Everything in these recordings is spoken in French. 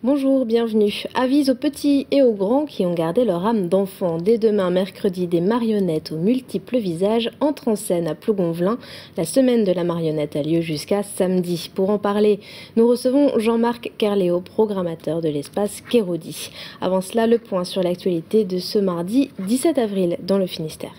Bonjour, bienvenue. Avis aux petits et aux grands qui ont gardé leur âme d'enfant. Dès demain, mercredi, des marionnettes aux multiples visages entrent en scène à Plougonvelin. La semaine de la marionnette a lieu jusqu'à samedi. Pour en parler, nous recevons Jean-Marc Kerléo, programmateur de l'espace Kérodi. Avant cela, le point sur l'actualité de ce mardi 17 avril dans le Finistère.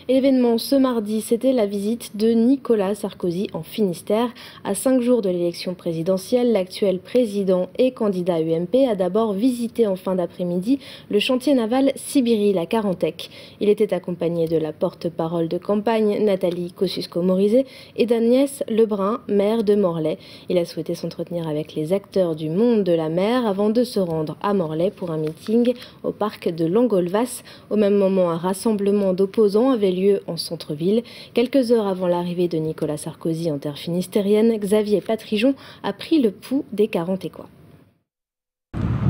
L'événement ce mardi, c'était la visite de Nicolas Sarkozy en Finistère. À 5 jours de l'élection présidentielle, l'actuel président et candidat UMP a d'abord visité en fin d'après-midi le chantier naval Sibiril à Carantec. Il était accompagné de la porte-parole de campagne Nathalie Kosciusko-Morizet et d'Agnès Lebrun, maire de Morlaix. Il a souhaité s'entretenir avec les acteurs du monde de la mer avant de se rendre à Morlaix pour un meeting au parc de Langolvas. Au même moment, un rassemblement d'opposants avait lieu en centre-ville. Quelques heures avant l'arrivée de Nicolas Sarkozy en terre finistérienne, Xavier Patrijon a pris le pouls des Carantécois.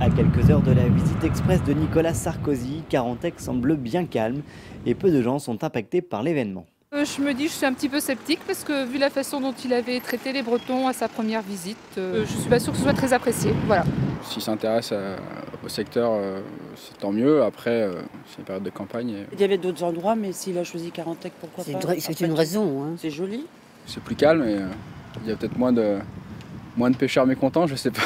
À quelques heures de la visite express de Nicolas Sarkozy, Carantec semble bien calme et peu de gens sont impactés par l'événement. Je me dis, je suis un petit peu sceptique parce que vu la façon dont il avait traité les Bretons à sa première visite, je suis pas sûre que ce soit très apprécié. Voilà. S'il s'intéresse au secteur, c'est tant mieux. Après, c'est une période de campagne. Il y avait d'autres endroits, mais s'il a choisi Carantec, pourquoi pas? C'est une raison. Hein. C'est joli. C'est plus calme et il y a peut-être moins de pêcheurs mécontents, je sais pas.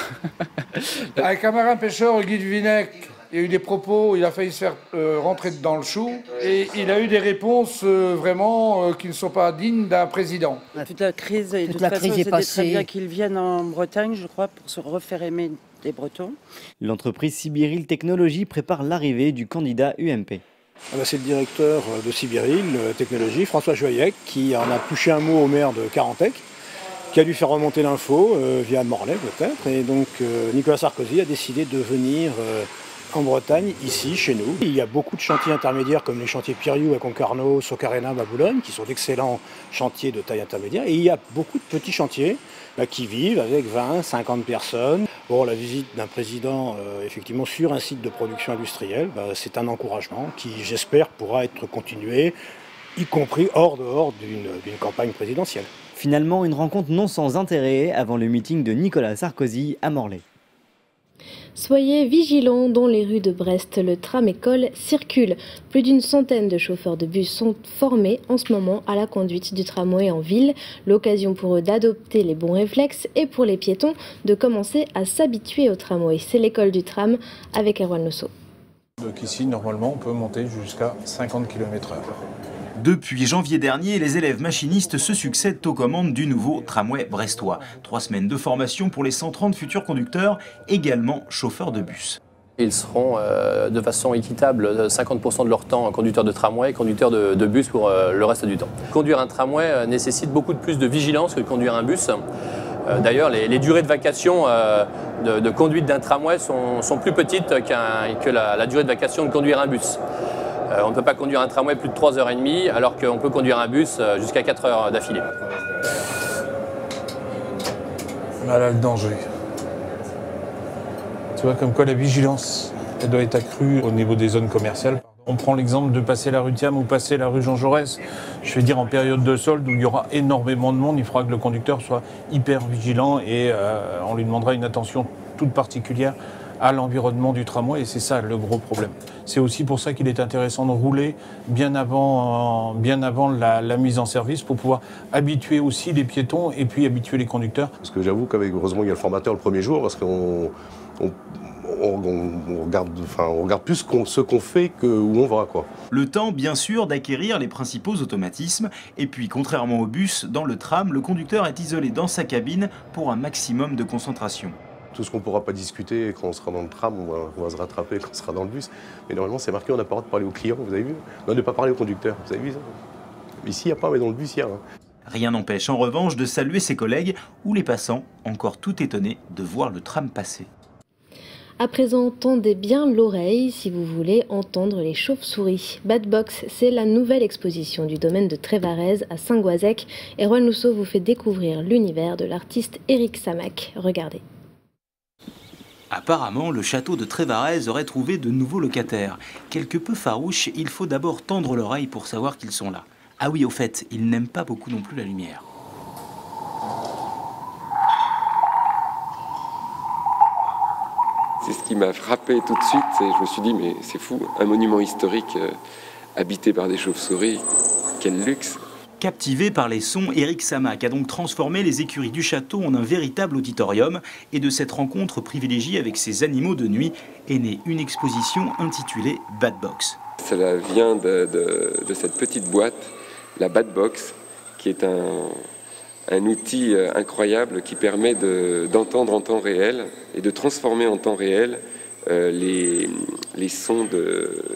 Avec un marin pêcheur, Guy de Vinec, il y a eu des propos, il a failli se faire rentrer dans le chou et il a eu des réponses vraiment qui ne sont pas dignes d'un président. Toute la crise, et de toute façon, c'était très bien qu'il vienne en Bretagne, je crois, pour se refaire aimer des Bretons. L'entreprise Sibiril Technologies prépare l'arrivée du candidat UMP. C'est le directeur de Sibiril Technologies, François Joyec, qui en a touché un mot au maire de Carantec, qui a dû faire remonter l'info via Morlaix peut-être. Et donc Nicolas Sarkozy a décidé de venir en Bretagne, ici, chez nous. Il y a beaucoup de chantiers intermédiaires comme les chantiers Piriou à Concarneau, Socarena à Boulogne, qui sont d'excellents chantiers de taille intermédiaire. Et il y a beaucoup de petits chantiers qui vivent avec 20, 50 personnes. Bon, la visite d'un président effectivement sur un site de production industrielle, c'est un encouragement qui, j'espère, pourra être continué, y compris hors d'une campagne présidentielle. Finalement, une rencontre non sans intérêt avant le meeting de Nicolas Sarkozy à Morlaix. Soyez vigilants dans les rues de Brest, le tram-école circule. Plus d'une centaine de chauffeurs de bus sont formés en ce moment à la conduite du tramway en ville. L'occasion pour eux d'adopter les bons réflexes et pour les piétons de commencer à s'habituer au tramway. C'est l'école du tram avec Erwan Losso. Donc ici, normalement, on peut monter jusqu'à 50 km/h. Depuis janvier dernier, les élèves machinistes se succèdent aux commandes du nouveau tramway brestois. 3 semaines de formation pour les 130 futurs conducteurs, également chauffeurs de bus. Ils seront de façon équitable 50% de leur temps conducteurs de tramway et conducteurs de bus pour le reste du temps. Conduire un tramway nécessite beaucoup plus de vigilance que conduire un bus. D'ailleurs, les durées de vacation de conduite d'un tramway sont plus petites que la durée de vacation de conduire un bus. On ne peut pas conduire un tramway plus de 3h30 alors qu'on peut conduire un bus jusqu'à 4 heures d'affilée. Voilà le danger. Tu vois, comme quoi la vigilance, elle doit être accrue au niveau des zones commerciales. On prend l'exemple de passer la rue Thiam ou passer la rue Jean Jaurès. Je vais dire en période de solde où il y aura énormément de monde, il faudra que le conducteur soit hyper vigilant et on lui demandera une attention toute particulière à l'environnement du tramway et c'est ça le gros problème. C'est aussi pour ça qu'il est intéressant de rouler bien avant la mise en service pour pouvoir habituer aussi les piétons et puis habituer les conducteurs. Parce que j'avoue heureusement il y a le formateur le premier jour parce qu'on regarde plus ce qu'on fait que où on va, quoi. Le temps, bien sûr, d'acquérir les principaux automatismes. Et puis, contrairement au bus, dans le tram, le conducteur est isolé dans sa cabine pour un maximum de concentration. Tout ce qu'on ne pourra pas discuter quand on sera dans le tram, on va se rattraper quand on sera dans le bus. Mais normalement, c'est marqué, on n'a pas le droit de parler aux clients, vous avez vu? On n'a pas parler au conducteur, vous avez vu ça? Ici, il n'y a pas, mais dans le bus, il y a. Rien n'empêche en revanche de saluer ses collègues ou les passants, encore tout étonnés de voir le tram passer. À présent, tendez bien l'oreille si vous voulez entendre les chauves-souris. Bad Box, c'est la nouvelle exposition du domaine de Trévarez à Saint-Goazec. Erwan Lousseau vous fait découvrir l'univers de l'artiste Éric Samac. Regardez. Apparemment, le château de Trévarez aurait trouvé de nouveaux locataires. Quelque peu farouches, il faut d'abord tendre l'oreille pour savoir qu'ils sont là. Ah oui, au fait, ils n'aiment pas beaucoup non plus la lumière. C'est ce qui m'a frappé tout de suite. Je me suis dit, mais c'est fou, un monument historique habité par des chauves-souris, quel luxe! Captivé par les sons, Éric Samac a donc transformé les écuries du château en un véritable auditorium. Et de cette rencontre privilégiée avec ces animaux de nuit est née une exposition intitulée Bad Box. Cela vient de cette petite boîte, la Bad Box, qui est un outil incroyable qui permet d'entendre en temps réel et de transformer en temps réel les sons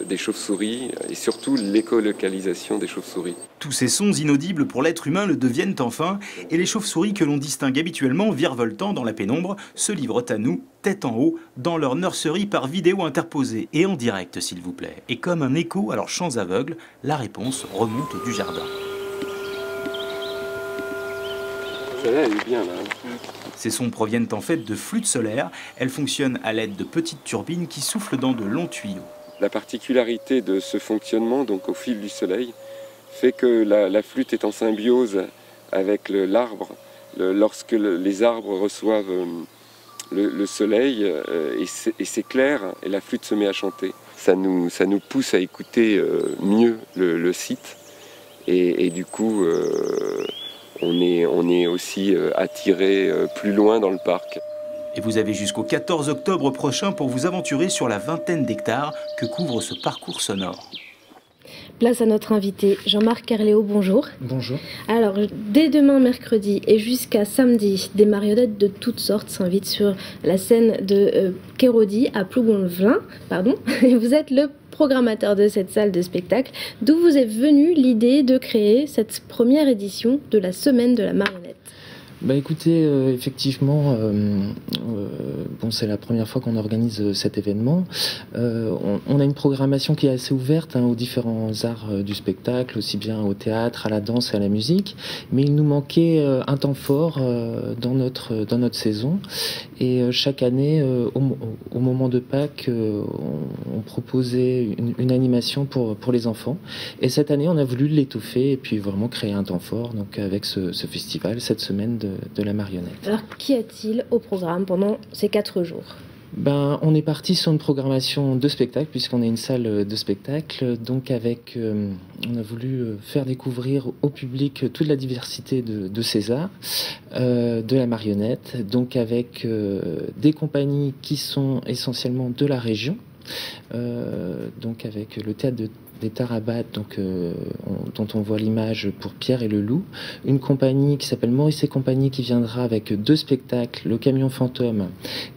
des chauves-souris et surtout l'écolocalisation des chauves-souris. Tous ces sons inaudibles pour l'être humain le deviennent enfin, et les chauves-souris que l'on distingue habituellement virevoltant dans la pénombre se livrent à nous, tête en haut, dans leur nurserie par vidéo interposée, et en direct s'il vous plaît. Et comme un écho à leurs chants aveugles, la réponse remonte du jardin. Celle-là, elle est bien là. Ces sons proviennent en fait de flûtes solaires. Elles fonctionnent à l'aide de petites turbines qui soufflent dans de longs tuyaux. La particularité de ce fonctionnement, donc au fil du soleil, fait que la flûte est en symbiose avec l'arbre. Lorsque les arbres reçoivent le soleil et s'éclairent, et la flûte se met à chanter. Ça nous pousse à écouter mieux le site. Et du coup, on est aussi attiré plus loin dans le parc. Et vous avez jusqu'au 14 octobre prochain pour vous aventurer sur la vingtaine d'hectares que couvre ce parcours sonore. Place à notre invité Jean-Marc Kerléo, bonjour. Bonjour. Alors, dès demain mercredi et jusqu'à samedi, des marionnettes de toutes sortes s'invitent sur la scène de Kéraudy à Plougonvelin. Et vous êtes le programmateur de cette salle de spectacle. D'où vous est venue l'idée de créer cette première édition de la Semaine de la marionnette? Bah écoutez, effectivement, bon, c'est la première fois qu'on organise cet événement. On a une programmation qui est assez ouverte aux différents arts du spectacle, aussi bien au théâtre, à la danse et à la musique. Mais il nous manquait un temps fort dans notre saison. Et chaque année, au moment de Pâques, on proposait une animation pour les enfants. Et cette année, on a voulu l'étoffer et puis vraiment créer un temps fort, donc avec ce festival, cette semaine de la marionnette. Alors, qu'y a-t-il au programme pendant ces 4 jours ? On est parti sur une programmation de spectacle, puisqu'on est une salle de spectacle. Donc on a voulu faire découvrir au public toute la diversité de ces arts, de la marionnette, donc avec des compagnies qui sont essentiellement de la région, donc avec le théâtre des Tarabat, dont on voit l'image pour Pierre et le Loup, une compagnie qui s'appelle Maurice et Compagnie qui viendra avec 2 spectacles, Le Camion Fantôme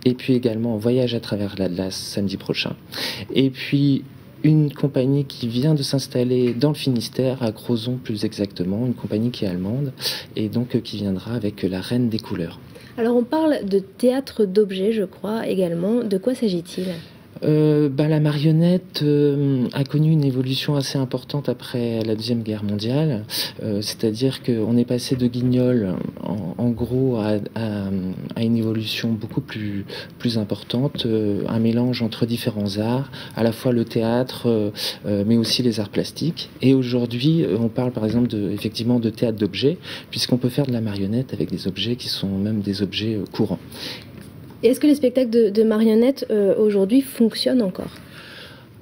et puis également Voyage à travers l'Atlas samedi prochain. Et puis une compagnie qui vient de s'installer dans le Finistère, à Crozon plus exactement, une compagnie qui est allemande et donc qui viendra avec La Reine des couleurs. Alors on parle de théâtre d'objets, je crois également. De quoi s'agit-il ? La marionnette a connu une évolution assez importante après la Deuxième Guerre mondiale, c'est-à-dire qu'on est passé de guignol en gros à une évolution beaucoup plus importante, un mélange entre différents arts, à la fois le théâtre mais aussi les arts plastiques. Et aujourd'hui on parle par exemple effectivement de théâtre d'objets, puisqu'on peut faire de la marionnette avec des objets qui sont même des objets courants. Et est-ce que les spectacles de marionnettes aujourd'hui fonctionnent encore ?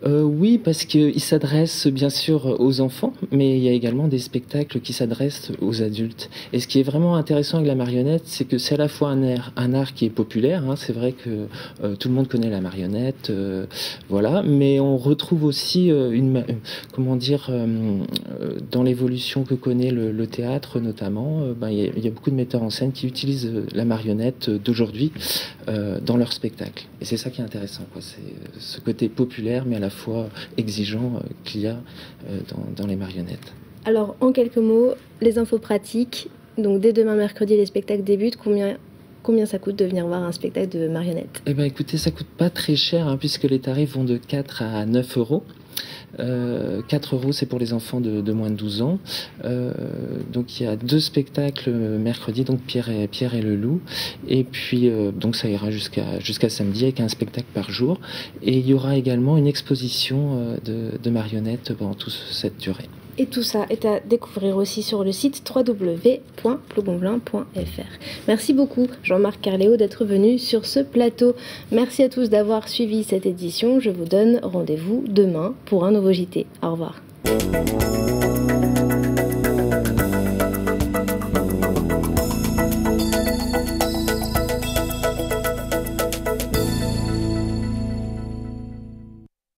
Oui, parce qu'ils s'adressent bien sûr aux enfants, mais il y a également des spectacles qui s'adressent aux adultes. Et ce qui est vraiment intéressant avec la marionnette, c'est que c'est à la fois un art qui est populaire, c'est vrai que tout le monde connaît la marionnette, voilà, mais on retrouve aussi dans l'évolution que connaît le théâtre notamment, il y a beaucoup de metteurs en scène qui utilisent la marionnette d'aujourd'hui dans leurs spectacles. Et c'est ça qui est intéressant, quoi. C'est ce côté populaire, mais à la fois exigeant qu'il y a dans les marionnettes. Alors, en quelques mots, les infos pratiques. Donc, dès demain mercredi, les spectacles débutent. Combien ça coûte de venir voir un spectacle de marionnettes ? Eh bien, écoutez, ça coûte pas très cher, puisque les tarifs vont de 4 à 9 euros. 4 € c'est pour les enfants de moins de 12 ans. Donc il y a 2 spectacles mercredi, donc Pierre et le Loup. Et puis donc ça ira jusqu'à samedi avec un spectacle par jour. Et il y aura également une exposition de marionnettes pendant toute cette durée. Et tout ça est à découvrir aussi sur le site www.plogonvelin.fr. Merci beaucoup Jean-Marc Carléo d'être venu sur ce plateau. Merci à tous d'avoir suivi cette édition. Je vous donne rendez-vous demain pour un nouveau JT. Au revoir.